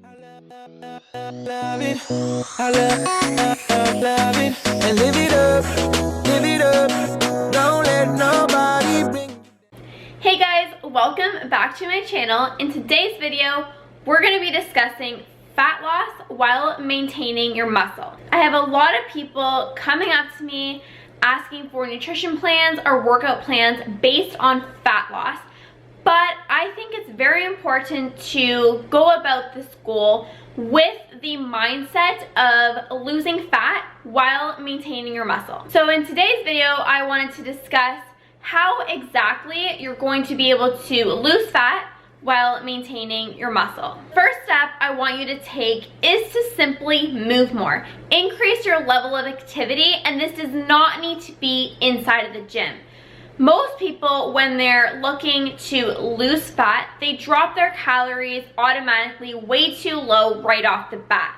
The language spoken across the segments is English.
Love it, I love it, and live it up, don't let nobody bring. Hey guys, welcome back to my channel. In today's video, we're going to be discussing fat loss while maintaining your muscle. I have a lot of people coming up to me asking for nutrition plans or workout plans based on fat loss, but I think it's very important to go about this goal with the mindset of losing fat while maintaining your muscle. So in today's video, I wanted to discuss how exactly you're going to be able to lose fat while maintaining your muscle. First step I want you to take is to simply move more. Increase your level of activity, and this does not need to be inside of the gym. Most people, when they're looking to lose fat, they drop their calories automatically way too low right off the bat.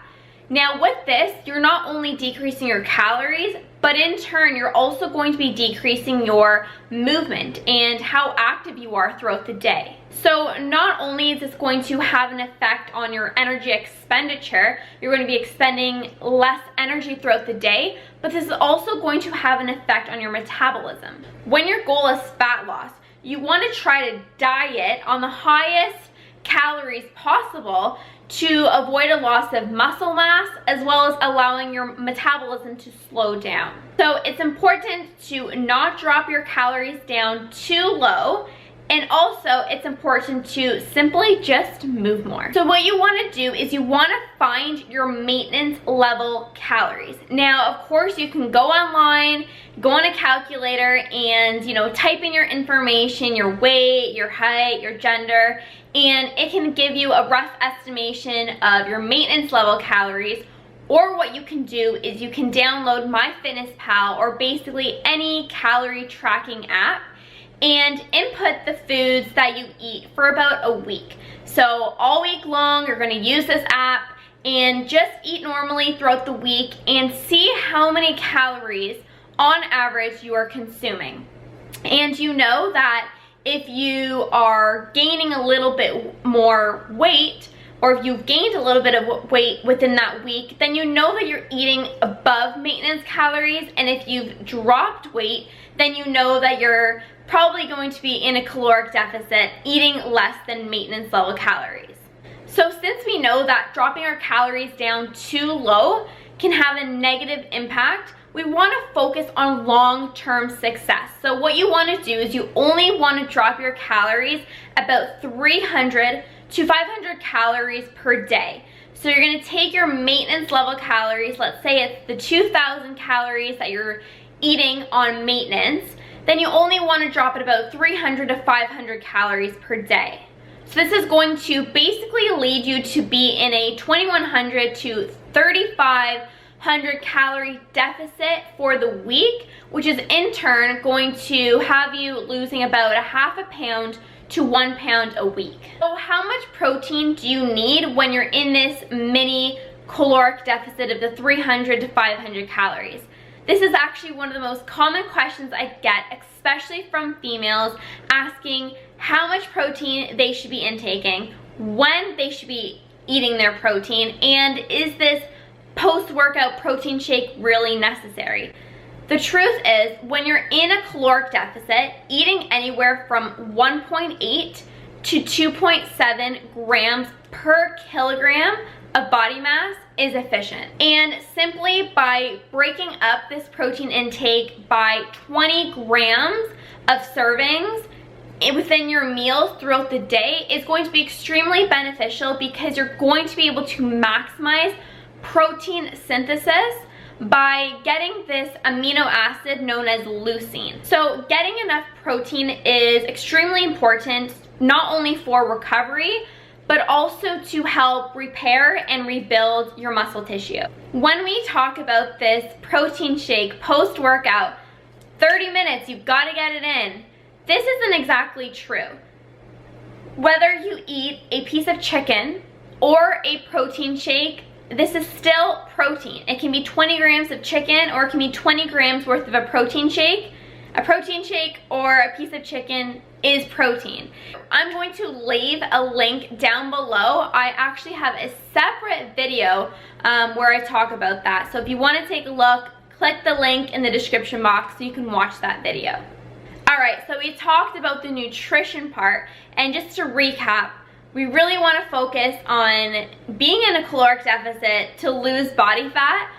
Now with this, you're not only decreasing your calories, but in turn, you're also going to be decreasing your movement and how active you are throughout the day. So not only is this going to have an effect on your energy expenditure, you're going to be expending less energy throughout the day, but this is also going to have an effect on your metabolism. When your goal is fat loss, you want to try to diet on the highest calories possible to avoid a loss of muscle mass, as well as allowing your metabolism to slow down. So it's important to not drop your calories down too low, and also it's important to simply just move more. So what you want to do is you want to find your maintenance level calories. Now, of course, you can go online, go on a calculator, and type in your information, your weight, your height, your gender, and it can give you a rough estimation of your maintenance level calories. Or what you can do is you can download MyFitnessPal or basically any calorie tracking app and input the foods that you eat for about a week. So all week long, you're gonna use this app and just eat normally throughout the week and see how many calories on average you are consuming. And you know that if you are gaining a little bit more weight, or if you've gained a little bit of weight within that week, then you know that you're eating above maintenance calories. And if you've dropped weight, then you know that you're probably going to be in a caloric deficit, eating less than maintenance level calories. So since we know that dropping our calories down too low can have a negative impact, we want to focus on long-term success. So what you want to do is you only want to drop your calories about 300 to 500 calories per day. So you're going to take your maintenance level calories, let's say it's the 2,000 calories that you're eating on maintenance, then you only want to drop it about 300 to 500 calories per day. So this is going to basically lead you to be in a 2,100 to 3,500 calorie deficit for the week, which is in turn going to have you losing about a half a pound to 1 pound a week. So how much protein do you need when you're in this mini caloric deficit of the 300 to 500 calories? This is actually one of the most common questions I get, especially from females, asking how much protein they should be intaking, when they should be eating their protein, and is this post-workout protein shake really necessary? The truth is, when you're in a caloric deficit, eating anywhere from 1.8 to 2.7 grams per kilogram of body mass is efficient. And simply by breaking up this protein intake by 20 grams of servings within your meals throughout the day is going to be extremely beneficial, because you're going to be able to maximize protein synthesis by getting this amino acid known as leucine. So getting enough protein is extremely important, not only for recovery, but also to help repair and rebuild your muscle tissue. When we talk about this protein shake post-workout, 30 minutes, you've got to get it in. This isn't exactly true. Whether you eat a piece of chicken or a protein shake, this is still protein. It can be 20 grams of chicken, or it can be 20 grams worth of a protein shake or a piece of chicken is protein. I'm going to leave a link down below. I actually have a separate video where I talk about that. So if you want to take a look, click the link in the description box so you can watch that video. Alright, so we talked about the nutrition part, and just to recap, we really want to focus on being in a caloric deficit to lose body fat,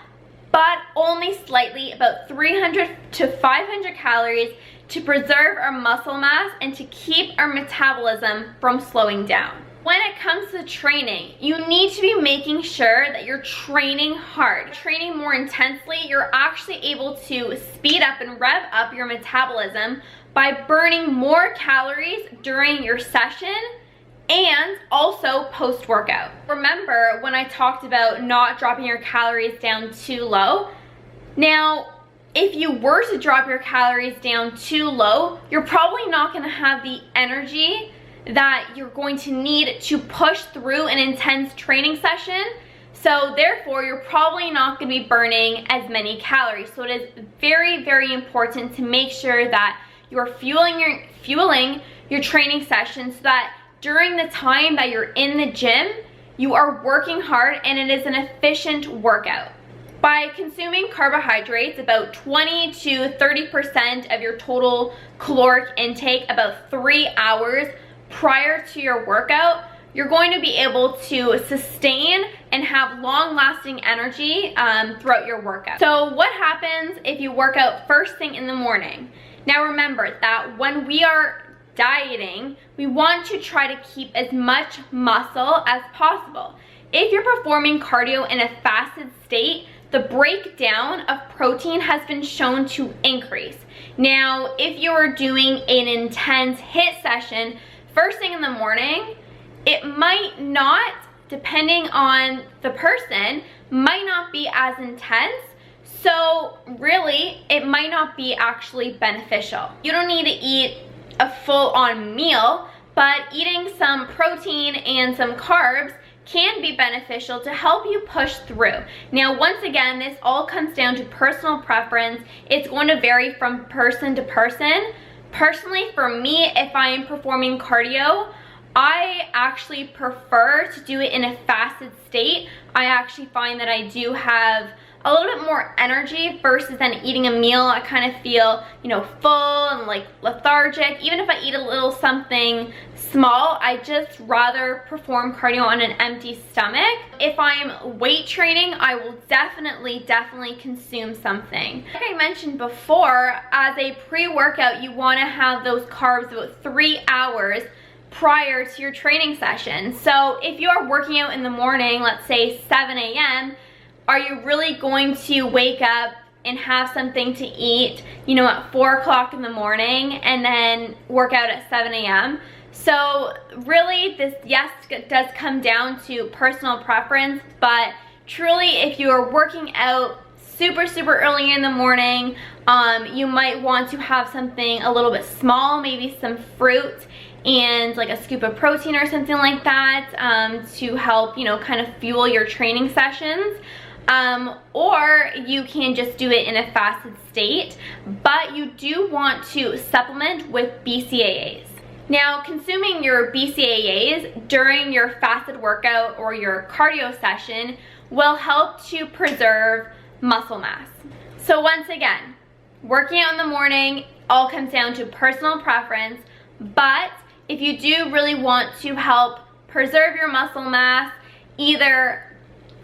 but only slightly, about 300 to 500 calories to preserve our muscle mass and to keep our metabolism from slowing down. When it comes to training, you need to be making sure that you're training hard. Training more intensely, you're actually able to speed up and rev up your metabolism by burning more calories during your session and also post-workout. Remember when I talked about not dropping your calories down too low? Now, if you were to drop your calories down too low, you're probably not gonna have the energy that you're going to need to push through an intense training session. So therefore, you're probably not gonna be burning as many calories. So it is very, very important to make sure that you're fueling your training session so that during the time that you're in the gym, you are working hard and it is an efficient workout. By consuming carbohydrates, about 20 to 30% of your total caloric intake about 3 hours prior to your workout, you're going to be able to sustain and have long-lasting energy throughout your workout. So what happens if you work out first thing in the morning? Now remember that when we are dieting, we want to try to keep as much muscle as possible. If you're performing cardio in a fasted state, the breakdown of protein has been shown to increase. Now, if you're doing an intense HIIT session first thing in the morning, it might not, depending on the person, might not be as intense. So really, it might not be actually beneficial. You don't need to eat a full-on meal, but eating some protein and some carbs can be beneficial to help you push through. Now, once again, this all comes down to personal preference. It's going to vary from person to person. Personally, for me, if I am performing cardio, I actually prefer to do it in a fasted state. I actually find that I do have a little bit more energy versus than eating a meal. I kind of feel, you know, full and like lethargic. Even if I eat a little something small, I just rather perform cardio on an empty stomach. If I'm weight training, I will definitely consume something. Like I mentioned before, as a pre-workout, you want to have those carbs about 3 hours prior to your training session. So if you are working out in the morning, let's say 7 a.m., are you really going to wake up and have something to eat, you know, at 4 o'clock in the morning and then work out at 7 a.m.? So really, this, yes, does come down to personal preference, but truly, if you are working out super early in the morning, you might want to have something a little bit small, maybe some fruit and like a scoop of protein or something like that, to help, you know, kind of fuel your training sessions. Or you can just do it in a fasted state, but you do want to supplement with BCAA'S. Now, consuming your BCAA'S during your fasted workout or your cardio session will help to preserve muscle mass. So once again, working out in the morning all comes down to personal preference, but if you do really want to help preserve your muscle mass, either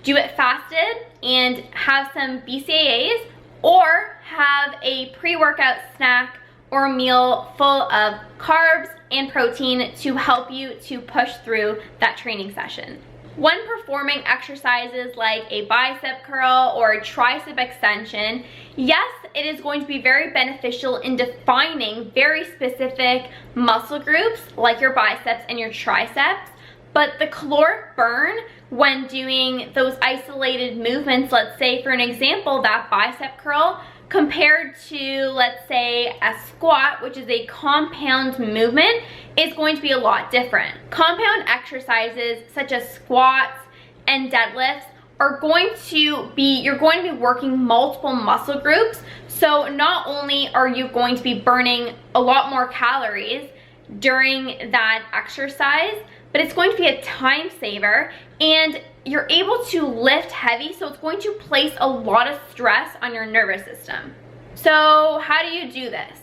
do it fasted and have some BCAA'S, or have a pre-workout snack or meal full of carbs and protein to help you to push through that training session. When performing exercises like a bicep curl or a tricep extension, yes, it is going to be very beneficial in defining very specific muscle groups like your biceps and your triceps, but the caloric burn when doing those isolated movements, let's say for an example, that bicep curl, compared to, let's say, a squat, which is a compound movement, is going to be a lot different. Compound exercises such as squats and deadlifts are going to be, you're going to be working multiple muscle groups. So not only are you going to be burning a lot more calories, during that exercise, but it's going to be a time saver, and you're able to lift heavy, so it's going to place a lot of stress on your nervous system. So how do you do this?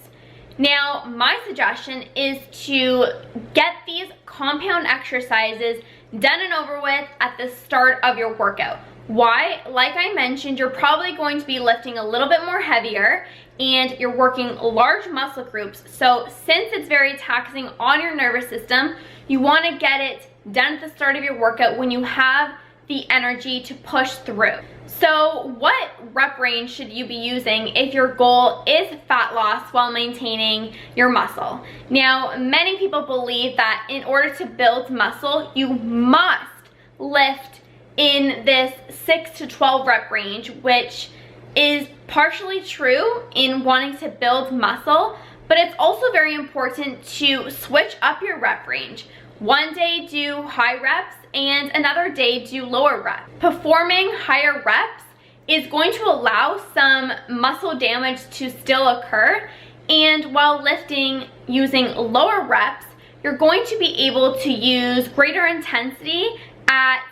Now, my suggestion is to get these compound exercises done and over with at the start of your workout. Why? Like I mentioned, you're probably going to be lifting a little bit more heavier and you're working large muscle groups. So since it's very taxing on your nervous system, you want to get it done at the start of your workout when you have the energy to push through. So what rep range should you be using if your goal is fat loss while maintaining your muscle? Now, many people believe that in order to build muscle, you must lift in this 6 to 12 rep range, which is partially true in wanting to build muscle, but it's also very important to switch up your rep range. One day do high reps and another day do lower reps. Performing higher reps is going to allow some muscle damage to still occur, and while lifting using lower reps, you're going to be able to use greater intensity at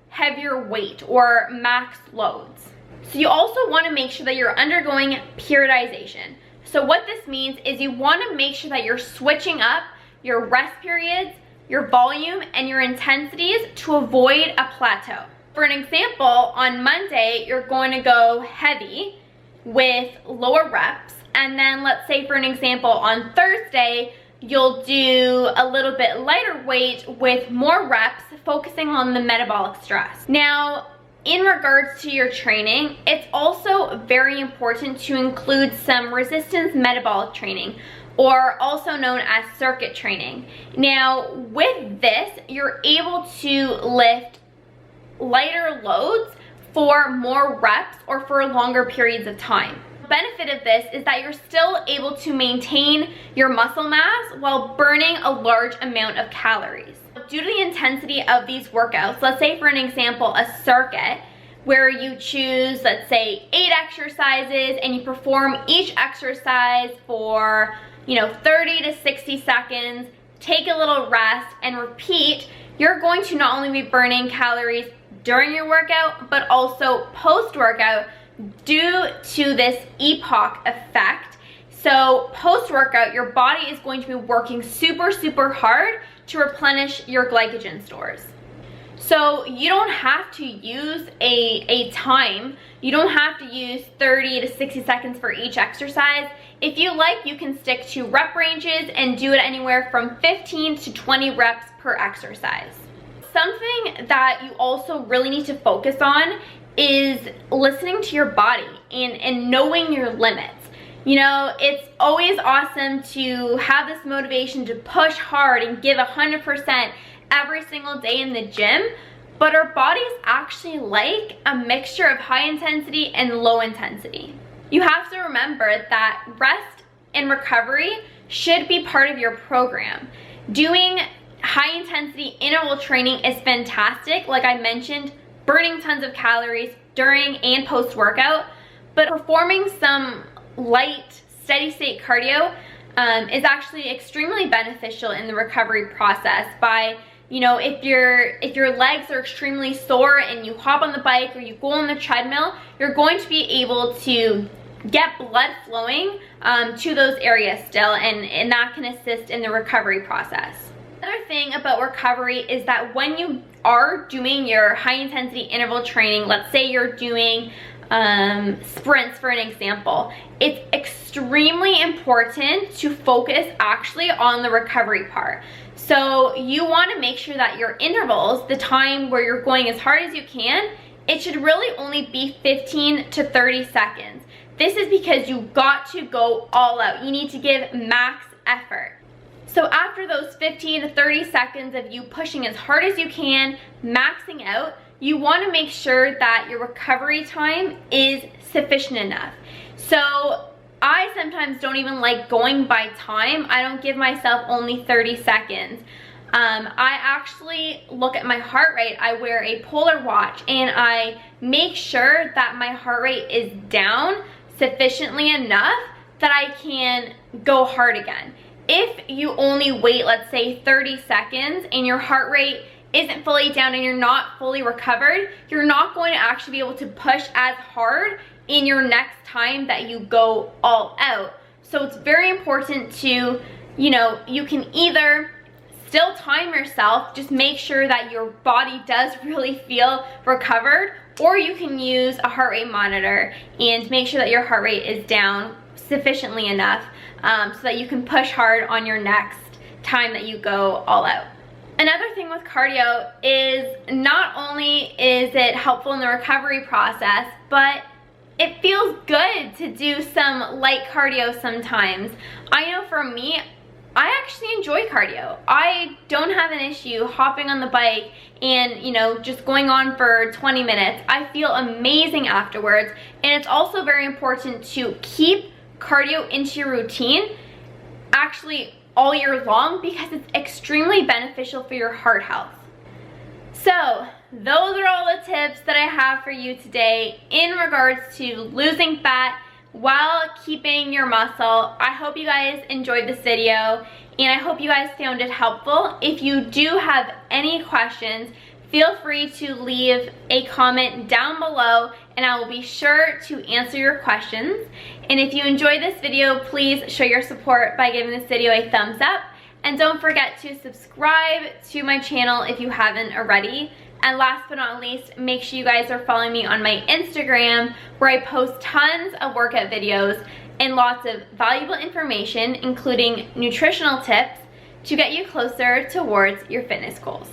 heavier weight or max loads. So you also want to make sure that you're undergoing periodization. So what this means is you want to make sure that you're switching up your rest periods, your volume, and your intensities to avoid a plateau. For an example, on Monday, you're going to go heavy with lower reps, and then let's say for an example, on Thursday, you'll do a little bit lighter weight with more reps, focusing on the metabolic stress. Now, in regards to your training, it's also very important to include some resistance metabolic training, or also known as circuit training. Now, with this, you're able to lift lighter loads for more reps or for longer periods of time. The benefit of this is that you're still able to maintain your muscle mass while burning a large amount of calories. Due to the intensity of these workouts, let's say for an example, a circuit where you choose, let's say 8 exercises and you perform each exercise for 30 to 60 seconds, take a little rest and repeat, you're going to not only be burning calories during your workout, but also post-workout due to this epoch effect. So post-workout, your body is going to be working super hard to replenish your glycogen stores. So you don't have to use a time. You don't have to use 30 to 60 seconds for each exercise. If you like, you can stick to rep ranges and do it anywhere from 15 to 20 reps per exercise. Something that you also really need to focus on is listening to your body and knowing your limits. It's always awesome to have this motivation to push hard and give 100% every single day in the gym, but our bodies actually like a mixture of high intensity and low intensity. You have to remember that rest and recovery should be part of your program. Doing high intensity interval training is fantastic, like I mentioned, burning tons of calories during and post workout, but performing some light steady state cardio is actually extremely beneficial in the recovery process. By if your legs are extremely sore and you hop on the bike or you go on the treadmill, you're going to be able to get blood flowing to those areas still, and that can assist in the recovery process. Another thing about recovery is that when you are doing your high intensity interval training, let's say you're doing sprints for an example, it's extremely important to focus actually on the recovery part. So you want to make sure that your intervals, the time where you're going as hard as you can, it should really only be 15 to 30 seconds. This is because you got to go all out. You need to give max effort. So after those 15 to 30 seconds of you pushing as hard as you can, maxing out, you want to make sure that your recovery time is sufficient enough. So I sometimes don't even like going by time. I don't give myself only 30 seconds. I actually look at my heart rate. I wear a polar watch and I make sure that my heart rate is down sufficiently enough that I can go hard again. if you only wait, let's say 30 seconds and your heart rate isn't fully down and you're not fully recovered, you're not going to actually be able to push as hard in your next time that you go all out. So it's very important to, you can either still time yourself, just make sure that your body does really feel recovered, or you can use a heart rate monitor and make sure that your heart rate is down sufficiently enough so that you can push hard on your next time that you go all out. Another thing with cardio is not only is it helpful in the recovery process, but it feels good to do some light cardio sometimes. I know for me, I actually enjoy cardio. I don't have an issue hopping on the bike and, just going on for 20 minutes. I feel amazing afterwards, and it's also very important to keep cardio into your routine actually all year long because it's extremely beneficial for your heart health. So those are all the tips that I have for you today in regards to losing fat while keeping your muscle. I hope you guys enjoyed this video and I hope you guys found it helpful. If you do have any questions, feel free to leave a comment down below and I will be sure to answer your questions. And if you enjoyed this video, please show your support by giving this video a thumbs up. And don't forget to subscribe to my channel if you haven't already. And last but not least, make sure you guys are following me on my Instagram, where I post tons of workout videos and lots of valuable information, including nutritional tips to get you closer towards your fitness goals.